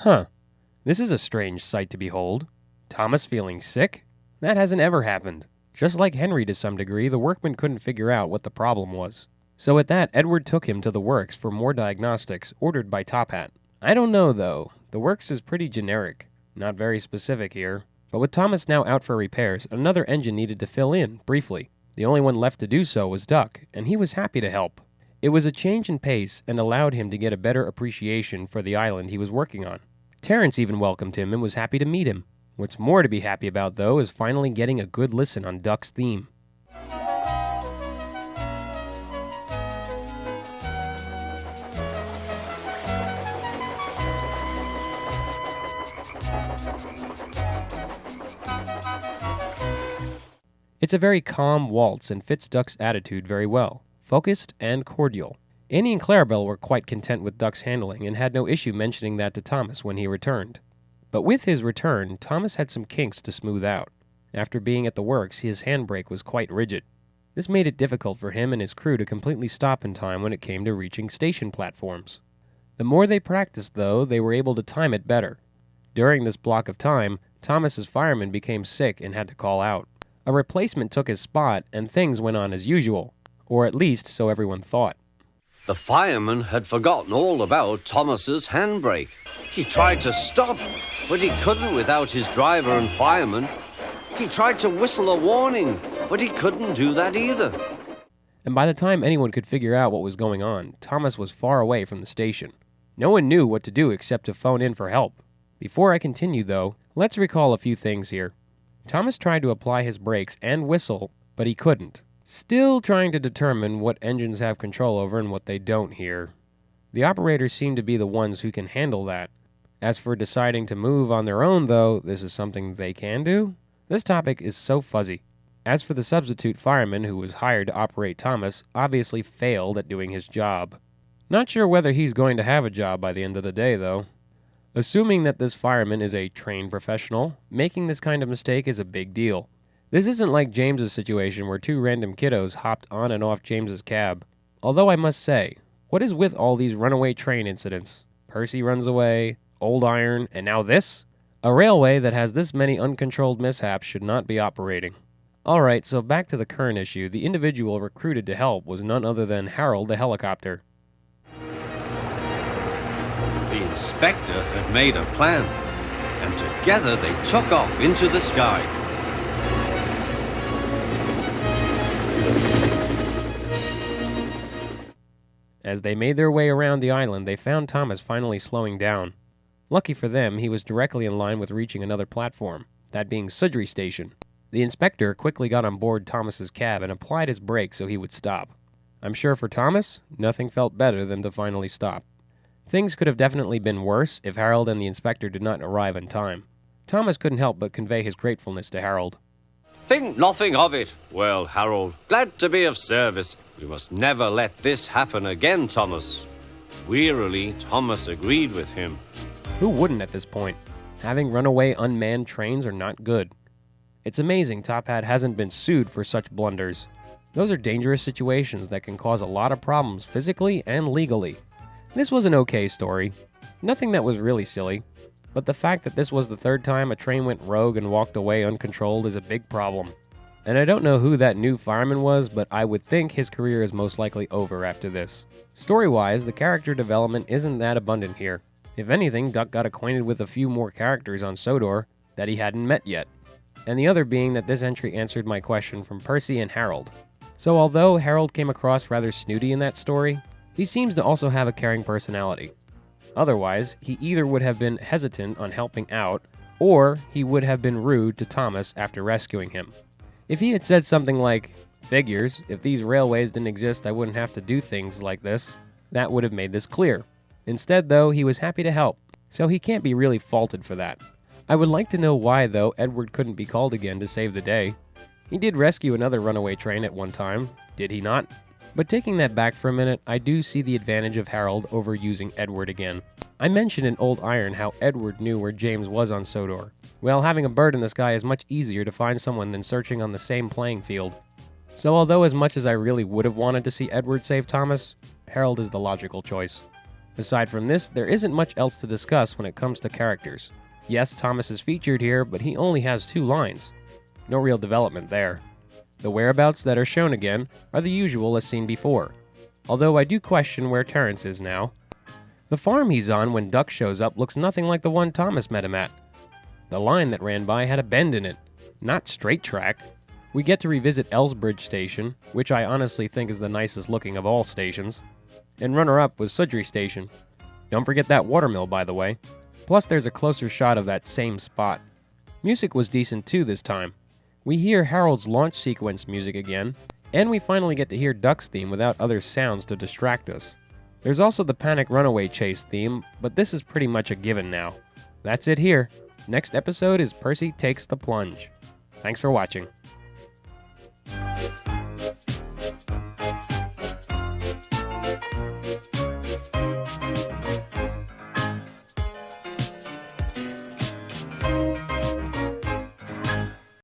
Huh, this is a strange sight to behold. Thomas feeling sick? That hasn't ever happened. Just like Henry to some degree, the workman couldn't figure out what the problem was. So at that, Edward took him to the works for more diagnostics, ordered by Top Hat. I don't know, though. The works is pretty generic. Not very specific here. But with Thomas now out for repairs, another engine needed to fill in, briefly. The only one left to do so was Duck, and he was happy to help. It was a change in pace and allowed him to get a better appreciation for the island he was working on. Terrence even welcomed him and was happy to meet him. What's more to be happy about, though, is finally getting a good listen on Duck's theme. It's a very calm waltz and fits Duck's attitude very well, focused and cordial. Annie and Clarabelle were quite content with Duck's handling and had no issue mentioning that to Thomas when he returned. But with his return, Thomas had some kinks to smooth out. After being at the works, his handbrake was quite rigid. This made it difficult for him and his crew to completely stop in time when it came to reaching station platforms. The more they practiced, though, they were able to time it better. During this block of time, Thomas's fireman became sick and had to call out. A replacement took his spot, and things went on as usual, or at least so everyone thought. The fireman had forgotten all about Thomas's handbrake. He tried to stop, but he couldn't without his driver and fireman. He tried to whistle a warning, but he couldn't do that either. And by the time anyone could figure out what was going on, Thomas was far away from the station. No one knew what to do except to phone in for help. Before I continue, though, let's recall a few things here. Thomas tried to apply his brakes and whistle, but he couldn't. Still trying to determine what engines have control over and what they don't here. The operators seem to be the ones who can handle that. As for deciding to move on their own, though, this is something they can do? This topic is so fuzzy. As for the substitute fireman who was hired to operate Thomas, obviously failed at doing his job. Not sure whether he's going to have a job by the end of the day, though. Assuming that this fireman is a trained professional, making this kind of mistake is a big deal. This isn't like James's situation where two random kiddos hopped on and off James's cab. Although I must say, what is with all these runaway train incidents? Percy runs away, Old Iron, and now this? A railway that has this many uncontrolled mishaps should not be operating. Alright, so back to the current issue. The individual recruited to help was none other than Harold the helicopter. The inspector had made a plan, and together they took off into the sky. As they made their way around the island, they found Thomas finally slowing down. Lucky for them, he was directly in line with reaching another platform, that being Sudbury Station. The inspector quickly got on board Thomas's cab and applied his brakes so he would stop. I'm sure for Thomas, nothing felt better than to finally stop. Things could have definitely been worse if Harold and the inspector did not arrive in time. Thomas couldn't help but convey his gratefulness to Harold. Think nothing of it. Well, Harold, glad to be of service. We must never let this happen again, Thomas. Wearily, Thomas agreed with him. Who wouldn't at this point? Having runaway unmanned trains are not good. It's amazing Top Hat hasn't been sued for such blunders. Those are dangerous situations that can cause a lot of problems physically and legally. This was an okay story. Nothing that was really silly. But the fact that this was the third time a train went rogue and walked away uncontrolled is a big problem. And I don't know who that new fireman was, but I would think his career is most likely over after this. Story-wise, the character development isn't that abundant here. If anything, Duck got acquainted with a few more characters on Sodor that he hadn't met yet. And the other being that this entry answered my question from Percy and Harold. So although Harold came across rather snooty in that story, he seems to also have a caring personality. Otherwise, he either would have been hesitant on helping out, or he would have been rude to Thomas after rescuing him. If he had said something like, "Figures, if these railways didn't exist, I wouldn't have to do things like this," that would have made this clear. Instead, though, he was happy to help, so he can't be really faulted for that. I would like to know why, though, Edward couldn't be called again to save the day. He did rescue another runaway train at one time, did he not? But taking that back for a minute, I do see the advantage of Harold over using Edward again. I mentioned in Old Iron how Edward knew where James was on Sodor. Well, having a bird in the sky is much easier to find someone than searching on the same playing field. So although as much as I really would have wanted to see Edward save Thomas, Harold is the logical choice. Aside from this, there isn't much else to discuss when it comes to characters. Yes, Thomas is featured here, but he only has 2 lines. No real development there. The whereabouts that are shown again are the usual as seen before, although I do question where Terrence is now. The farm he's on when Duck shows up looks nothing like the one Thomas met him at. The line that ran by had a bend in it, not straight track. We get to revisit Elsbridge Station, which I honestly think is the nicest looking of all stations. And runner-up was Sudbury Station. Don't forget that watermill, by the way. Plus there's a closer shot of that same spot. Music was decent too this time. We hear Harold's launch sequence music again, and we finally get to hear Duck's theme without other sounds to distract us. There's also the Panic Runaway chase theme, but this is pretty much a given now. That's it here. Next episode is Percy Takes the Plunge. Thanks for watching.